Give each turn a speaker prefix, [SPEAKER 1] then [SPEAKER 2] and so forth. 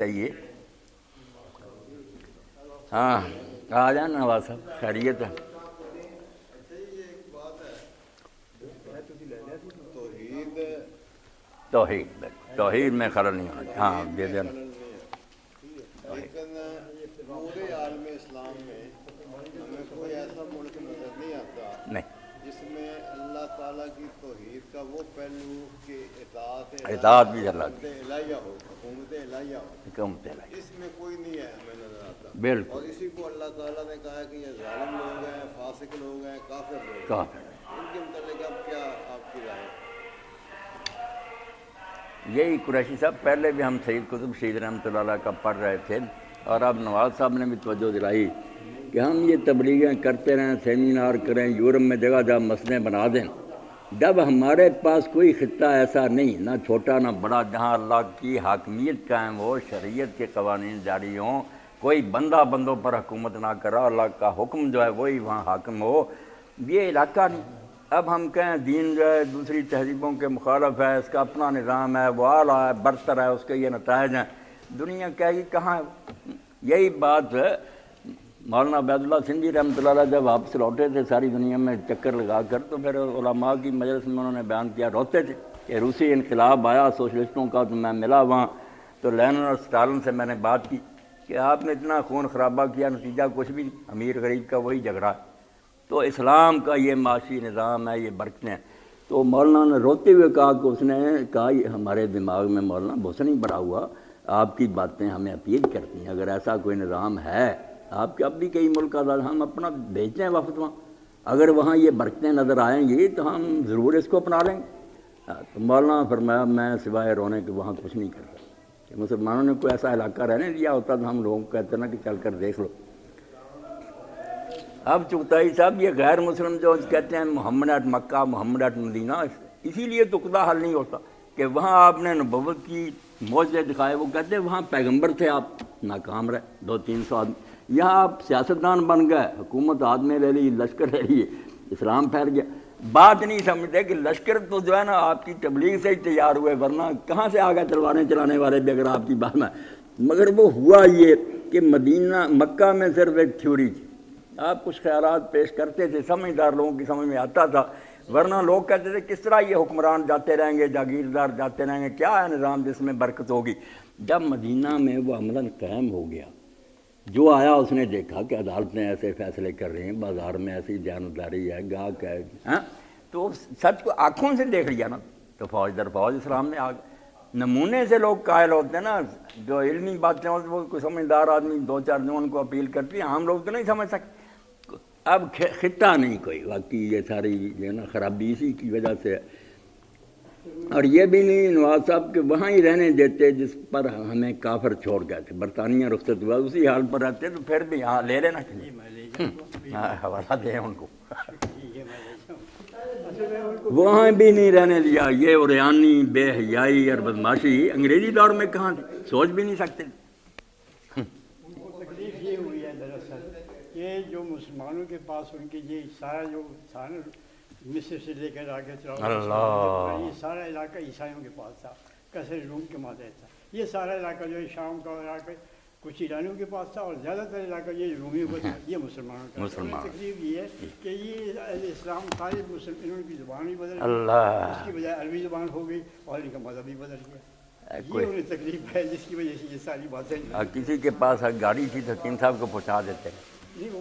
[SPEAKER 1] چاہیے. ہاں آ جانا نواز صاحب, خیریت ہے؟ توحید میں خلل نہیں ہونا چاہیے. ہاں دے دیں.
[SPEAKER 2] لیکن پورے عالم اسلام میں ہمیں کوئی ایسا ملک نظر نہیں آتا
[SPEAKER 1] نہیں
[SPEAKER 2] جس میں اللہ تعالیٰ کی توحید کا وہ پہلو کہ
[SPEAKER 1] اطاعت بھی اللہ کی
[SPEAKER 2] الہیہ ہو, حکومت الہیہ ہو,
[SPEAKER 1] حکومت الہیہ.
[SPEAKER 2] اس میں کوئی نہیں ہے ہمیں نظر آتا.
[SPEAKER 1] بالکل.
[SPEAKER 2] اور اسی کو اللہ تعالیٰ نے کہا کہ یہ ظالم لوگ ہیں, فاسق لوگ ہیں, کافر لوگ ہیں.
[SPEAKER 1] کافر.
[SPEAKER 2] ان کے متعلق اب کیا آپ کی رائے؟
[SPEAKER 1] یہی قریشی صاحب پہلے بھی ہم سید قطب شہید رحمۃ اللہ علیہ کا پڑھ رہے تھے, اور اب نواز صاحب نے بھی توجہ دلائی کہ ہم یہ تبلیغیں کرتے رہیں, سیمینار کریں, یورپ میں جگہ جگہ مسجدیں بنا دیں. جب ہمارے پاس کوئی خطہ ایسا نہیں, نہ چھوٹا نہ بڑا, جہاں اللہ کی حاکمیت قائم ہو, شریعت کے قوانین جاری ہوں, کوئی بندہ بندوں پر حکومت نہ کرا, اللہ کا حکم جو ہے وہی وہاں حاکم ہو, یہ علاقہ نہیں. اب ہم کہیں دین جو ہے دوسری تہذیبوں کے مخالف ہے, اس کا اپنا نظام ہے, وہ اعلیٰ ہے, برتر ہے, اس کے یہ نتائج ہیں, دنیا کہے گی کہاں ہے. یہی بات مولانا عبید اللہ سندھی رحمۃ اللہ علیہ جب واپس لوٹے تھے ساری دنیا میں چکر لگا کر, تو پھر علماء کی مجلس میں انہوں نے بیان کیا, روتے تھے کہ روسی انقلاب آیا سوشلسٹوں کا, تو میں ملا وہاں, تو لینن اور اسٹالن سے میں نے بات کی کہ آپ نے اتنا خون خرابہ کیا, نتیجہ کچھ بھی, امیر غریب کا وہی جھگڑا. تو اسلام کا یہ معاشی نظام ہے, یہ برکتیں ہیں. تو مولانا نے روتے ہوئے کہا کہ اس نے کہا یہ ہمارے دماغ میں مولانا بہت نہیں بڑا ہوا, آپ کی باتیں ہمیں اپیل کرتی ہیں, اگر ایسا کوئی نظام ہے آپ کے اب بھی کئی ملک آزاد, ہم اپنا بھیجتے ہیں وفد وہاں, اگر وہاں یہ برکتیں نظر آئیں گی تو ہم ضرور اس کو اپنا لیں گے. تو مولانا فرمایا میں سوائے رونے کے وہاں کچھ نہیں کرتا. کہ مسلمانوں نے کوئی ایسا علاقہ رہنے دیا ہوتا تو ہم لوگوں کو کہتے نا کہ چل کر دیکھ لو. اب چغتائی صاحب یہ غیر مسلم جو کہتے ہیں محمد at Mecca, Muhammad at Medina, اسی لیے تقدا حل نہیں ہوتا کہ وہاں آپ نے نبوت کی معجزے دکھائے. وہ کہتے ہیں وہاں پیغمبر تھے, آپ ناکام رہے, 200-300 آدمی. یہاں آپ سیاستدان بن گئے, حکومت آدمی لے لی, لشکر لے لیے, اسلام پھیل گیا. بات نہیں سمجھتے کہ لشکر تو جو ہے نا آپ کی تبلیغ سے ہی تیار ہوئے, ورنہ کہاں سے آ گئے تلواریں چلانے والے بھی اگر آپ کی بات میں. مگر وہ ہوا یہ کہ مدینہ مکہ میں صرف ایک تھیوری تھی, آپ کچھ خیالات پیش کرتے تھے, سمجھدار لوگوں کی سمجھ میں آتا تھا, ورنہ لوگ کہتے تھے کس طرح یہ حکمران جاتے رہیں گے, جاگیردار جاتے رہیں گے, کیا ہے نظام جس میں برکت ہوگی. جب مدینہ میں وہ عملاً قائم ہو گیا, جو آیا اس نے دیکھا کہ عدالتیں ایسے فیصلے کر رہی ہیں, بازار میں ایسی دیانتداری ہے, گاہک ہے, تو سچ کو آنکھوں سے دیکھ لیا نا, تو فوج در فوج اسلام میں آ گئے. نمونے سے لوگ قائل ہوتے ہیں نا, جو علمی باتیں ہوتی ہیں وہ کوئی سمجھدار آدمی 2-4 جو ان کو اپیل کرتی ہیں, ہم لوگ تو نہیں سمجھ سکتے. اب خطہ نہیں کوئی, واقعی یہ ساری جو ہے نا خرابی اسی کی وجہ سے. اور یہ بھی نہیں نواز صاحب کہ وہاں ہی رہنے دیتے جس پر ہمیں کافر چھوڑ گئے تھے, برطانیہ رخصت ہوا, اسی حال پر رہتے, تو پھر بھی ہاں لے لینا چاہیے, حوالہ دیں ان کو. وہاں بھی نہیں رہنے دیا. یہ اوریانی بے حیائی اور بدماشی انگریزی دور میں کہاں تھی, سوچ بھی نہیں سکتے.
[SPEAKER 3] تکلیف یہ ہوئی ہے دراصل کہ جو مسلمانوں کے پاس ان کی یہ سارا جو تھا نا, مصر سے لے کر آگے چلا, یہ سارا علاقہ عیسائیوں کے پاس تھا, کثر روم کے ماتحت تھا. یہ سارا علاقہ جو ہے شام کا علاقہ کچھ ایرانیوں کے پاس تھا, اور زیادہ تر علاقہ یہ رومیوں کا تھا, یہ مسلمانوں کا تھا. تکلیف یہ ہے کہ یہ اسلام سارے انہوں کی زبان بھی بدل گئی, اس کی بجائے عربی زبان ہو گئی, اور ان کا مذہب بھی بدل گیا. یہ انہیں تکلیف ہے جس کی وجہ سے یہ ساری باتیں.
[SPEAKER 1] کسی کے پاس گاڑی تھی تو حکیم صاحب کو پہنچا دیتے.
[SPEAKER 3] نہیں وہ